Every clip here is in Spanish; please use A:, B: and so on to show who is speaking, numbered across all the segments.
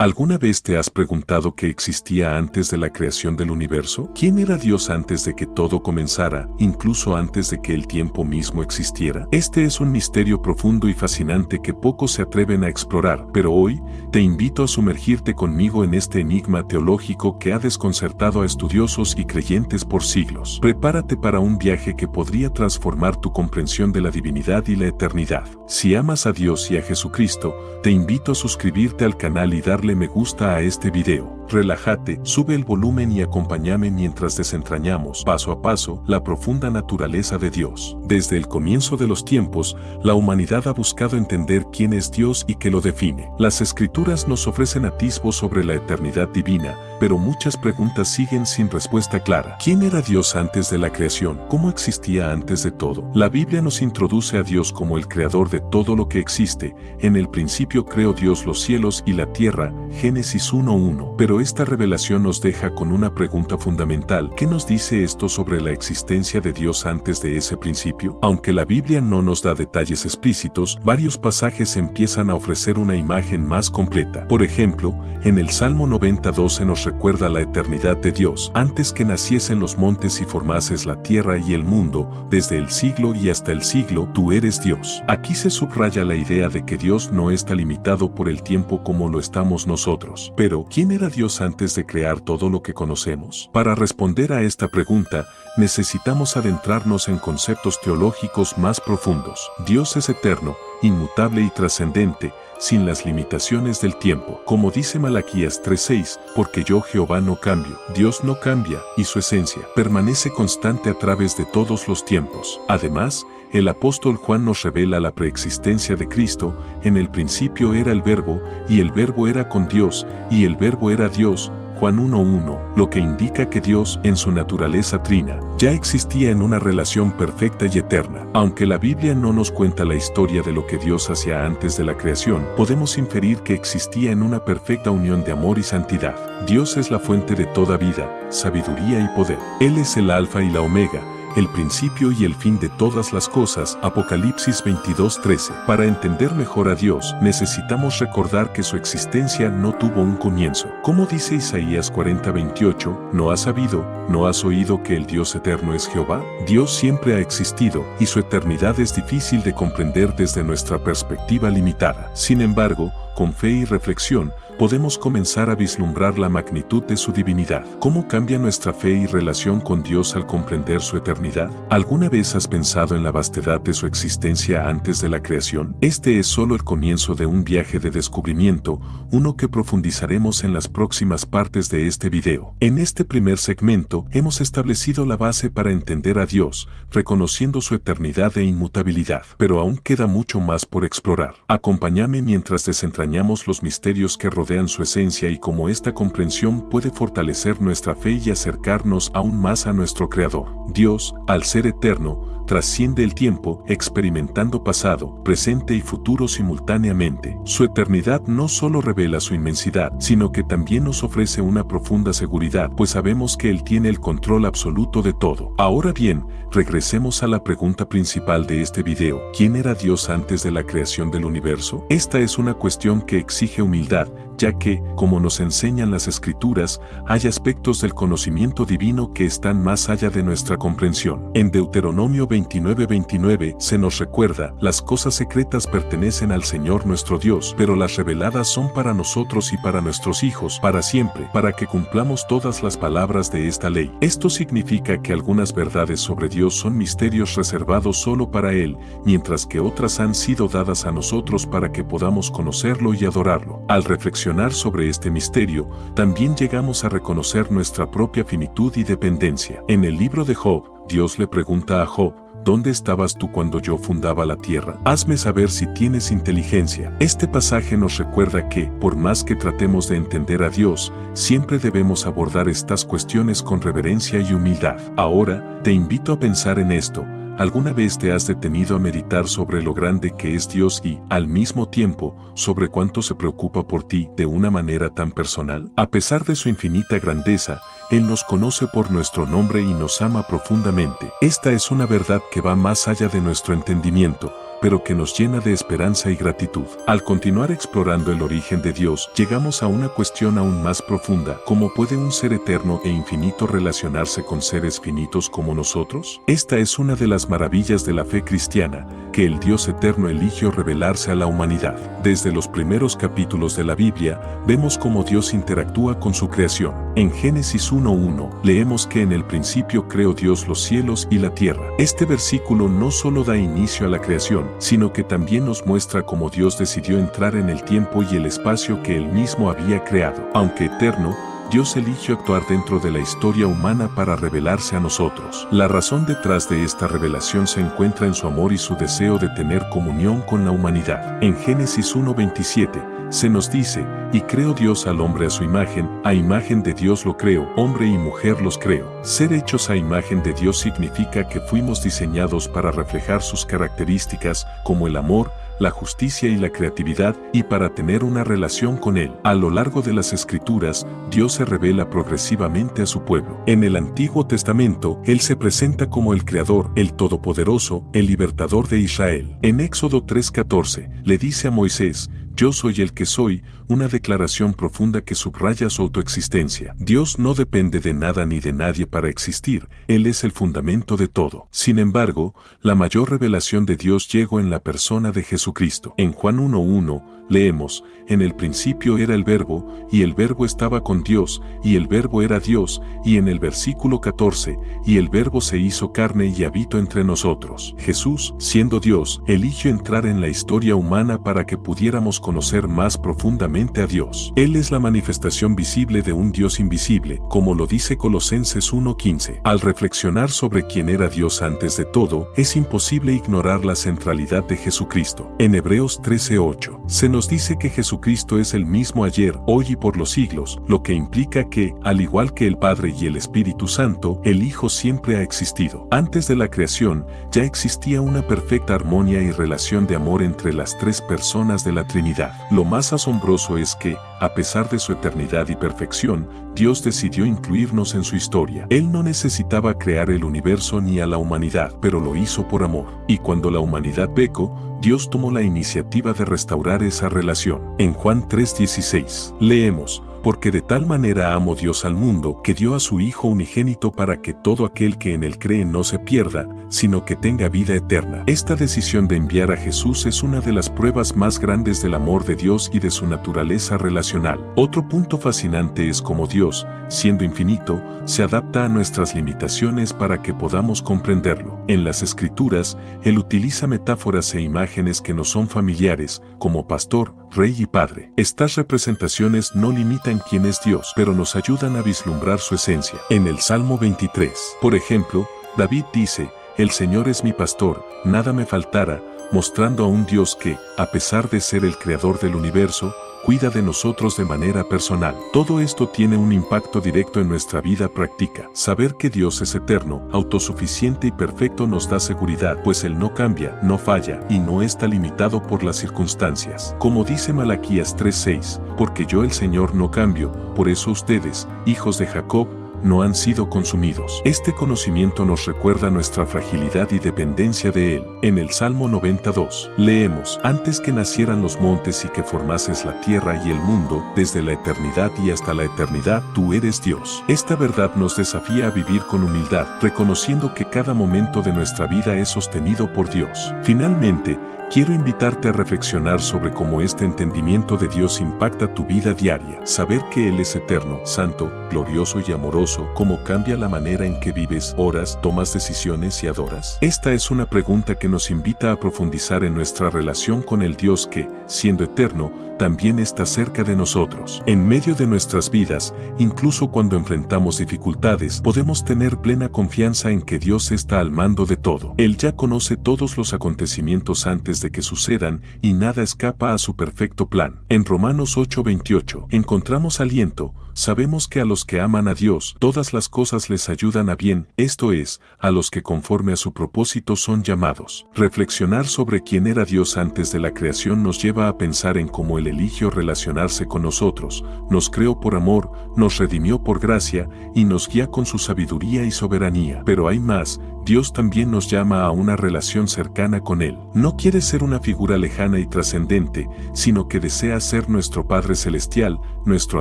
A: ¿Alguna vez te has preguntado qué existía antes de la creación del universo? ¿Quién era Dios antes de que todo comenzara, incluso antes de que el tiempo mismo existiera? Este es un misterio profundo y fascinante que pocos se atreven a explorar, pero hoy te invito a sumergirte conmigo en este enigma teológico que ha desconcertado a estudiosos y creyentes por siglos. Prepárate para un viaje que podría transformar tu comprensión de la divinidad y la eternidad. Si amas a Dios y a Jesucristo, te invito a suscribirte al canal y darle me gusta a este video. Relájate, sube el volumen y acompáñame mientras desentrañamos paso a paso la profunda naturaleza de Dios. Desde el comienzo de los tiempos, la humanidad ha buscado entender quién es Dios y qué lo define. Las Escrituras nos ofrecen atisbos sobre la eternidad divina, pero muchas preguntas siguen sin respuesta clara. ¿Quién era Dios antes de la creación? ¿Cómo existía antes de todo? La Biblia nos introduce a Dios como el creador de todo lo que existe. En el principio creó Dios los cielos y la tierra, Génesis 1:1. Pero esta revelación nos deja con una pregunta fundamental. ¿Qué nos dice esto sobre la existencia de Dios antes de ese principio? Aunque la Biblia no nos da detalles explícitos, varios pasajes empiezan a ofrecer una imagen más completa. Por ejemplo, en el Salmo 90:12 nos recuerda la eternidad de Dios. Antes que naciesen los montes y formases la tierra y el mundo, desde el siglo y hasta el siglo, tú eres Dios. Aquí se subraya la idea de que Dios no está limitado por el tiempo como lo estamos nosotros. Pero, ¿quién era Dios antes de crear todo lo que conocemos? Para responder a esta pregunta, necesitamos adentrarnos en conceptos teológicos más profundos. Dios es eterno, inmutable y trascendente, sin las limitaciones del tiempo. Como dice Malaquías 3:6, porque yo Jehová no cambio. Dios no cambia, y su esencia permanece constante a través de todos los tiempos. Además, el apóstol Juan nos revela la preexistencia de Cristo. En el principio era el Verbo, y el Verbo era con Dios, y el Verbo era Dios. Juan 1:1, lo que indica que Dios, en su naturaleza trina, ya existía en una relación perfecta y eterna. Aunque la Biblia no nos cuenta la historia de lo que Dios hacía antes de la creación, podemos inferir que existía en una perfecta unión de amor y santidad. Dios es la fuente de toda vida, sabiduría y poder. Él es el Alfa y la Omega, el principio y el fin de todas las cosas. Apocalipsis 22:13. Para entender mejor a Dios, necesitamos recordar que su existencia no tuvo un comienzo. Como dice Isaías 40:28, ¿no has sabido, no has oído que el Dios eterno es Jehová? Dios siempre ha existido, y su eternidad es difícil de comprender desde nuestra perspectiva limitada. Sin embargo, con fe y reflexión, podemos comenzar a vislumbrar la magnitud de su divinidad. ¿Cómo cambia nuestra fe y relación con Dios al comprender su eternidad? ¿Alguna vez has pensado en la vastedad de su existencia antes de la creación? Este es solo el comienzo de un viaje de descubrimiento, uno que profundizaremos en las próximas partes de este video. En este primer segmento, hemos establecido la base para entender a Dios, reconociendo su eternidad e inmutabilidad. Pero aún queda mucho más por explorar. Acompáñame mientras desentrañamos los misterios que rodean su esencia y cómo esta comprensión puede fortalecer nuestra fe y acercarnos aún más a nuestro Creador. Dios, al ser eterno, trasciende el tiempo, experimentando pasado, presente y futuro simultáneamente. Su eternidad no solo revela su inmensidad, sino que también nos ofrece una profunda seguridad, pues sabemos que Él tiene el control absoluto de todo. Ahora bien, regresemos a la pregunta principal de este video. ¿Quién era Dios antes de la creación del universo? Esta es una cuestión que exige humildad, ya que, como nos enseñan las Escrituras, hay aspectos del conocimiento divino que están más allá de nuestra comprensión. En Deuteronomio 29:29 se nos recuerda, las cosas secretas pertenecen al Señor nuestro Dios, pero las reveladas son para nosotros y para nuestros hijos, para siempre, para que cumplamos todas las palabras de esta ley. Esto significa que algunas verdades sobre Dios son misterios reservados solo para Él, mientras que otras han sido dadas a nosotros para que podamos conocerlo y adorarlo. Al reflexionar sobre este misterio, también llegamos a reconocer nuestra propia finitud y dependencia. En el libro de Job, Dios le pregunta a Job, ¿dónde estabas tú cuando yo fundaba la tierra? Hazme saber si tienes inteligencia. Este pasaje nos recuerda que, por más que tratemos de entender a Dios, siempre debemos abordar estas cuestiones con reverencia y humildad. Ahora, te invito a pensar en esto. ¿Alguna vez te has detenido a meditar sobre lo grande que es Dios y, al mismo tiempo, sobre cuánto se preocupa por ti de una manera tan personal? A pesar de su infinita grandeza, Él nos conoce por nuestro nombre y nos ama profundamente. Esta es una verdad que va más allá de nuestro entendimiento, pero que nos llena de esperanza y gratitud. Al continuar explorando el origen de Dios, llegamos a una cuestión aún más profunda: ¿cómo puede un ser eterno e infinito relacionarse con seres finitos como nosotros? Esta es una de las maravillas de la fe cristiana, que el Dios eterno eligió revelarse a la humanidad. Desde los primeros capítulos de la Biblia, vemos cómo Dios interactúa con su creación. En Génesis 1:1, leemos que en el principio creó Dios los cielos y la tierra. Este versículo no solo da inicio a la creación, sino que también nos muestra cómo Dios decidió entrar en el tiempo y el espacio que Él mismo había creado. Aunque eterno, Dios eligió actuar dentro de la historia humana para revelarse a nosotros. La razón detrás de esta revelación se encuentra en su amor y su deseo de tener comunión con la humanidad. En Génesis 1:27, se nos dice: y creó Dios al hombre a su imagen, a imagen de Dios lo creó, hombre y mujer los creó. Ser hechos a imagen de Dios significa que fuimos diseñados para reflejar sus características, como el amor, la justicia y la creatividad, y para tener una relación con Él. A lo largo de las Escrituras, Dios se revela progresivamente a su pueblo. En el Antiguo Testamento, Él se presenta como el Creador, el Todopoderoso, el Libertador de Israel. En Éxodo 3:14, le dice a Moisés: yo soy el que soy, una declaración profunda que subraya su autoexistencia. Dios no depende de nada ni de nadie para existir, Él es el fundamento de todo. Sin embargo, la mayor revelación de Dios llegó en la persona de Jesucristo. En Juan 1:1, leemos: en el principio era el Verbo, y el Verbo estaba con Dios, y el Verbo era Dios, y en el versículo 14, y el Verbo se hizo carne y habitó entre nosotros. Jesús, siendo Dios, eligió entrar en la historia humana para que pudiéramos conocer más profundamente a Dios. Él es la manifestación visible de un Dios invisible, como lo dice Colosenses 1:15. Al reflexionar sobre quién era Dios antes de todo, es imposible ignorar la centralidad de Jesucristo. En Hebreos 13:8, se nos dice que Jesucristo es el mismo ayer, hoy y por los siglos, lo que implica que, al igual que el Padre y el Espíritu Santo, el Hijo siempre ha existido. Antes de la creación, ya existía una perfecta armonía y relación de amor entre las tres personas de la Trinidad. Lo más asombroso es que, a pesar de su eternidad y perfección, Dios decidió incluirnos en su historia. Él no necesitaba crear el universo ni a la humanidad, pero lo hizo por amor. Y cuando la humanidad pecó, Dios tomó la iniciativa de restaurar esa relación. En Juan 3:16, leemos: porque de tal manera amó Dios al mundo, que dio a su Hijo unigénito para que todo aquel que en él cree no se pierda, sino que tenga vida eterna. Esta decisión de enviar a Jesús es una de las pruebas más grandes del amor de Dios y de su naturaleza relacional. Otro punto fascinante es cómo Dios, siendo infinito, se adapta a nuestras limitaciones para que podamos comprenderlo. En las Escrituras, Él utiliza metáforas e imágenes que nos son familiares, como pastor, rey y padre. Estas representaciones no limitan quién es Dios, pero nos ayudan a vislumbrar su esencia. En el Salmo 23, por ejemplo, David dice: el Señor es mi pastor, nada me faltará, mostrando a un Dios que, a pesar de ser el creador del universo, cuida de nosotros de manera personal. Todo esto tiene un impacto directo en nuestra vida práctica. Saber que Dios es eterno, autosuficiente y perfecto nos da seguridad, pues Él no cambia, no falla y no está limitado por las circunstancias. Como dice Malaquías 3:6, porque yo el Señor no cambio, por eso ustedes, hijos de Jacob, no han sido consumidos. Este conocimiento nos recuerda nuestra fragilidad y dependencia de Él. En el Salmo 92, leemos: antes que nacieran los montes y que formases la tierra y el mundo, desde la eternidad y hasta la eternidad, tú eres Dios. Esta verdad nos desafía a vivir con humildad, reconociendo que cada momento de nuestra vida es sostenido por Dios. Finalmente, quiero invitarte a reflexionar sobre cómo este entendimiento de Dios impacta tu vida diaria. Saber que Él es eterno, santo, glorioso y amoroso, ¿cómo cambia la manera en que vives, oras, tomas decisiones y adoras? Esta es una pregunta que nos invita a profundizar en nuestra relación con el Dios que, siendo eterno, también está cerca de nosotros. En medio de nuestras vidas, incluso cuando enfrentamos dificultades, podemos tener plena confianza en que Dios está al mando de todo. Él ya conoce todos los acontecimientos antes de que sucedan y nada escapa a su perfecto plan. En Romanos 8:28 encontramos aliento, sabemos que a los que aman a Dios, todas las cosas les ayudan a bien, esto es, a los que conforme a su propósito son llamados. Reflexionar sobre quién era Dios antes de la creación nos lleva a pensar en cómo Él eligió relacionarse con nosotros, nos creó por amor, nos redimió por gracia y nos guía con su sabiduría y soberanía. Pero hay más, Dios también nos llama a una relación cercana con Él. No quiere ser una figura lejana y trascendente, sino que desea ser nuestro Padre Celestial, nuestro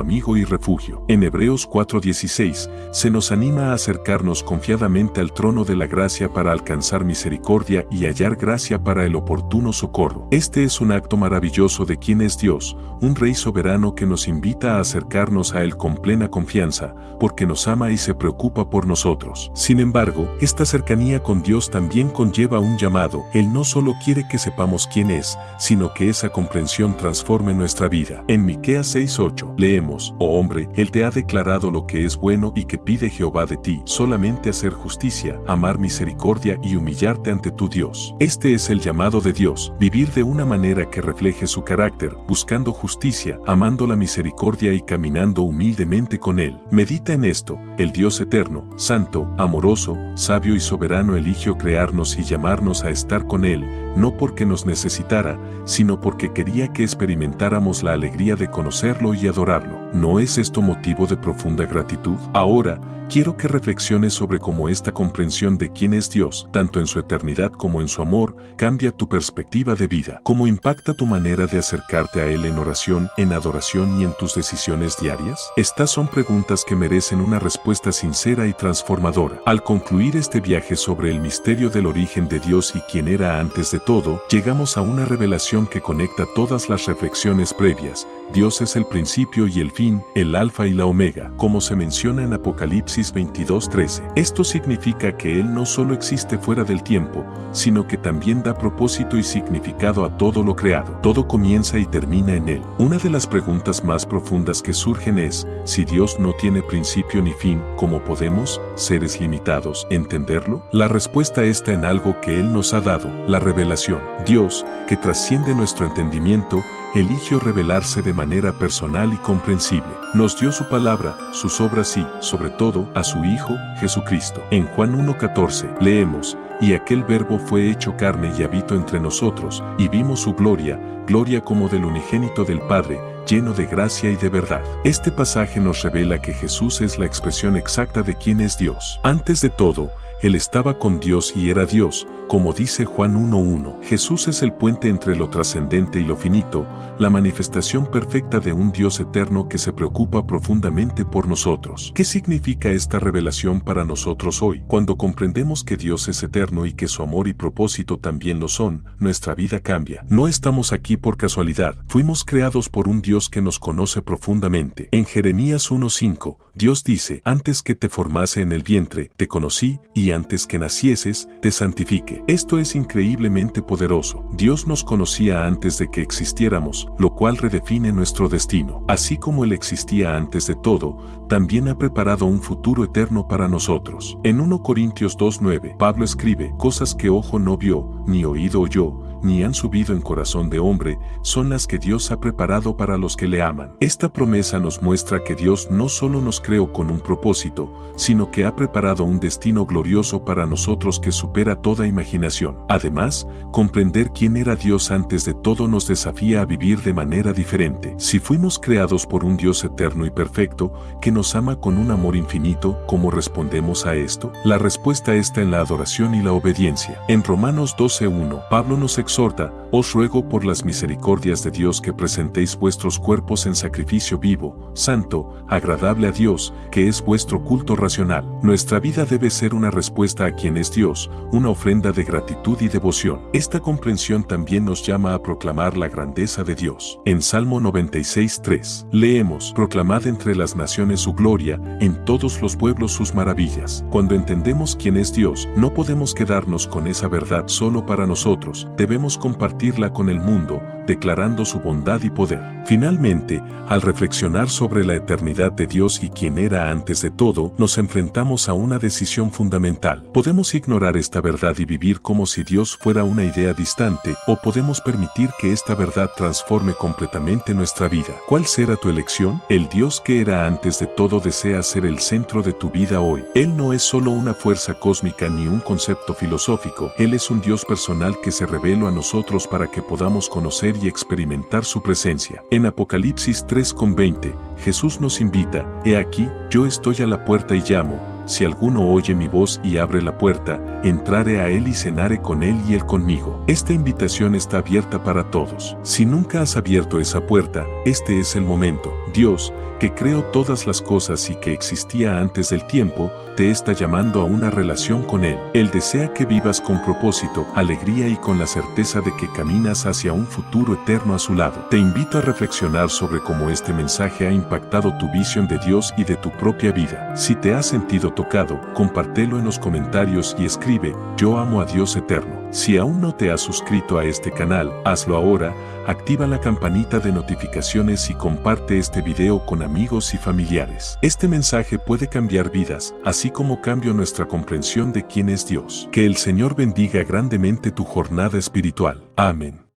A: amigo y refugio. En Hebreos 4:16, se nos anima a acercarnos confiadamente al trono de la gracia para alcanzar misericordia y hallar gracia para el oportuno socorro. Este es un acto maravilloso de quién es Dios, un Rey soberano que nos invita a acercarnos a Él con plena confianza, porque nos ama y se preocupa por nosotros. Sin embargo, esta cercanía con Dios también conlleva un llamado. Él no solo quiere que sepamos quién es, sino que esa comprensión transforme nuestra vida. En Miqueas 6:8 leemos: Oh hombre, Él te ha declarado lo que es bueno y que pide Jehová de ti, solamente hacer justicia, amar misericordia y humillarte ante tu Dios. Este es el llamado de Dios, vivir de una manera que refleje su carácter, buscando justicia, amando la misericordia y caminando humildemente con Él. Medita en esto: el Dios eterno, santo, amoroso, sabio y soberano eligió crearnos y llamarnos a estar con Él, no porque nos necesitara, sino porque quería que experimentáramos la alegría de conocerlo y adorarlo. ¿No es esto motivo de profunda gratitud? Ahora, quiero que reflexiones sobre cómo esta comprensión de quién es Dios, tanto en su eternidad como en su amor, cambia tu perspectiva de vida. ¿Cómo impacta tu manera de acercarte a Él en oración, en adoración y en tus decisiones diarias? Estas son preguntas que merecen una respuesta sincera y transformadora. Al concluir este viaje sobre el misterio del origen de Dios y quién era antes de todo, llegamos a una revelación que conecta todas las reflexiones previas. Dios es el principio y el fin, el alfa y la omega, como se menciona en Apocalipsis 22:13. Esto significa que Él no solo existe fuera del tiempo, sino que también da propósito y significado a todo lo creado. Todo comienza y termina en Él. Una de las preguntas más profundas que surgen es: si Dios no tiene principio ni fin, ¿cómo podemos, seres limitados, entenderlo? La respuesta está en algo que Él nos ha dado: la revelación. Dios, que trasciende nuestro entendimiento, eligió revelarse de manera personal y comprensible. Nos dio su palabra, sus obras y, sobre todo, a su Hijo, Jesucristo. En Juan 1:14 leemos: y aquel Verbo fue hecho carne y habitó entre nosotros, y vimos su gloria, gloria como del unigénito del Padre, lleno de gracia y de verdad. Este pasaje nos revela que Jesús es la expresión exacta de quién es Dios. Antes de todo, Él estaba con Dios y era Dios, como dice Juan 1:1. Jesús es el puente entre lo trascendente y lo finito, la manifestación perfecta de un Dios eterno que se preocupa profundamente por nosotros. ¿Qué significa esta revelación para nosotros hoy? Cuando comprendemos que Dios es eterno y que su amor y propósito también lo son, nuestra vida cambia. No estamos aquí por casualidad, fuimos creados por un Dios que nos conoce profundamente. En Jeremías 1:5, Dios dice: antes que te formase en el vientre, te conocí, y antes que nacieses, te santifiqué. Esto es increíblemente poderoso. Dios nos conocía antes de que existiéramos, lo cual redefine nuestro destino. Así como Él existía antes de todo, también ha preparado un futuro eterno para nosotros. En 1 Corintios 2:9, Pablo escribe: cosas que ojo no vio, ni oído oyó, ni han subido en corazón de hombre, son las que Dios ha preparado para los que le aman. Esta promesa nos muestra que Dios no solo nos creó con un propósito, sino que ha preparado un destino glorioso para nosotros que supera toda imaginación. Además, comprender quién era Dios antes de todo nos desafía a vivir de manera diferente. Si fuimos creados por un Dios eterno y perfecto, que nos ama con un amor infinito, ¿cómo respondemos a esto? La respuesta está en la adoración y la obediencia. En Romanos 12:1, Pablo nos exhorta: os ruego por las misericordias de Dios que presentéis vuestros cuerpos en sacrificio vivo, santo, agradable a Dios, que es vuestro culto racional. Nuestra vida debe ser una respuesta a quien es Dios, una ofrenda de gratitud y devoción. Esta comprensión también nos llama a proclamar la grandeza de Dios. En Salmo 96:3 leemos: proclamad entre las naciones su gloria, en todos los pueblos sus maravillas. Cuando entendemos quién es Dios, no podemos quedarnos con esa verdad solo para nosotros, debemos podemos compartirla con el mundo, declarando su bondad y poder. Finalmente, al reflexionar sobre la eternidad de Dios y quién era antes de todo, nos enfrentamos a una decisión fundamental. Podemos ignorar esta verdad y vivir como si Dios fuera una idea distante, o podemos permitir que esta verdad transforme completamente nuestra vida. ¿Cuál será tu elección? El Dios que era antes de todo desea ser el centro de tu vida hoy. Él no es solo una fuerza cósmica ni un concepto filosófico, Él es un Dios personal que se reveló a nosotros para que podamos conocer y experimentar su presencia. En Apocalipsis 3:20, Jesús nos invita: «He aquí, yo estoy a la puerta y llamo. Si alguno oye mi voz y abre la puerta, entraré a él y cenaré con él y él conmigo». Esta invitación está abierta para todos. Si nunca has abierto esa puerta, este es el momento. Dios, que creó todas las cosas y que existía antes del tiempo, te está llamando a una relación con Él. Él desea que vivas con propósito, alegría y con la certeza de que caminas hacia un futuro eterno a su lado. Te invito a reflexionar sobre cómo este mensaje ha impactado tu visión de Dios y de tu propia vida. Si te has sentido tocado, compártelo en los comentarios y escribe: «Yo amo a Dios eterno». Si aún no te has suscrito a este canal, hazlo ahora, activa la campanita de notificaciones y comparte este video con amigos y familiares. Este mensaje puede cambiar vidas, así como cambia nuestra comprensión de quién es Dios. Que el Señor bendiga grandemente tu jornada espiritual. Amén.